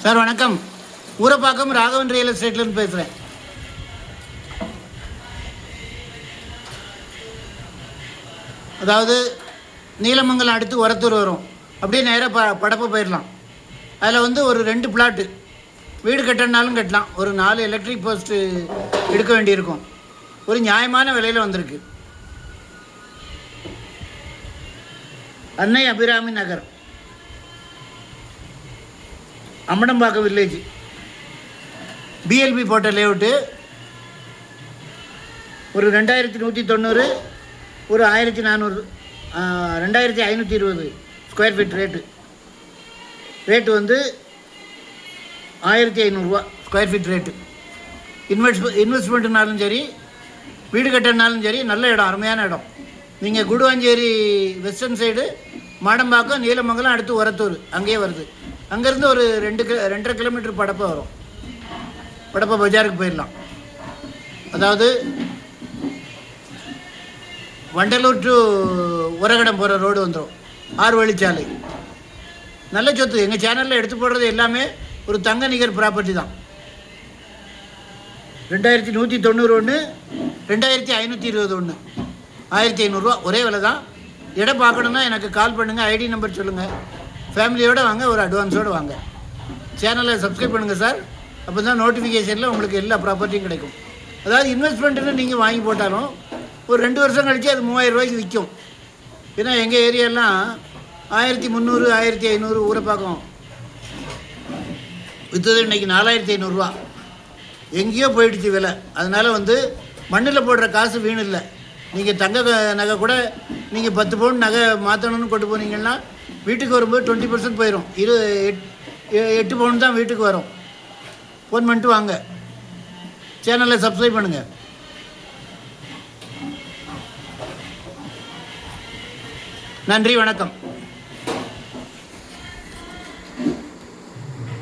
Sir வணக்கம். Urapakkam Raghavan real எஸ்டேட்லேருந்து பேசுகிறேன். அதாவது நீலமங்கலம் அடுத்து ஒரத்தூர் வரும், அப்படியே நேராக படப்பு போயிடலாம். அதில் ஒரு 2 பிளாட்டு வீடு கட்டணுனாலும் கட்டலாம். ஒரு 4 எலக்ட்ரிக் போஸ்ட்டு எடுக்க வேண்டியிருக்கும். ஒரு நியாயமான விலையில் வந்திருக்கு. அன்னை அபிராமி நகர், அம்மடம்பாக்கம் வில்லேஜ், பிஎல்பி போட்ட லேஅவுட்டு. ஒரு 2190, ஒரு 1400, 2520 square feet rate 1500 square feet rate. இன்வெஸ்ட்மெண்ட்டுனாலும் சரி, வீடு கட்டினாலும் சரி, நல்ல இடம், அருமையான இடம். நீங்கள் குடுவாஞ்சேரி வெஸ்டர்ன் சைடு, மாடம்பாக்கம், நீலமங்கலம் அடுத்து ஒரத்தூர் அங்கேயே வருது. அங்கேருந்து ஒரு 2.5 கிலோமீட்டர் படப்பை வரும். படப்பை பஜாருக்கு போயிடலாம். அதாவது வண்டலூர் டு உரகடம் போகிற ரோடு வந்துடும், 6 வழிச்சாலை. நல்ல சொத்து. எங்கள் சேனலில் எடுத்து போடுறது எல்லாமே ஒரு தங்க நிகர் ப்ராப்பர்ட்டி தான். 2191, 2521, 1500 ஒரே விலை தான். இடம் பார்க்கணுன்னா எனக்கு கால் பண்ணுங்கள், ஐடி நம்பர் சொல்லுங்கள். ஃபேமிலியோடு வாங்க, ஒரு அட்வான்ஸோடு வாங்க. சேனலை சப்ஸ்கிரைப் பண்ணுங்கள் சார். அப்போ தான் நோட்டிஃபிகேஷனில் உங்களுக்கு எல்லா ப்ராப்பர்ட்டியும் கிடைக்கும். அதாவது இன்வெஸ்ட்மெண்ட்டுன்னு நீங்கள் வாங்கி போட்டாலும் ஒரு 2 வருஷம் கழித்து அது 3000 ரூபாய்க்கு விற்கும். ஏன்னா எங்கள் ஏரியாலாம் 1300, 1500 ஊரப்பாக்கம் விற்றது இன்றைக்கி 4500 எங்கேயோ போயிடுச்சு விலை. அதனால் மண்ணில் போடுற காசு வீண் இல்லை. நீங்கள் தங்க நகை கூட நீங்கள் 10 பவுன் நகை மாற்றணும்னு கொண்டு போனீங்கன்னா வீட்டுக்கு வரும்போது 20% போயிடும். 8 பவுன் தான் வீட்டுக்கு வரும். ஃபோன் பண்ணிட்டு வாங்க. சேனலை சப்ஸ்கிரைப் பண்ணுங்கள். நன்றி, வணக்கம்.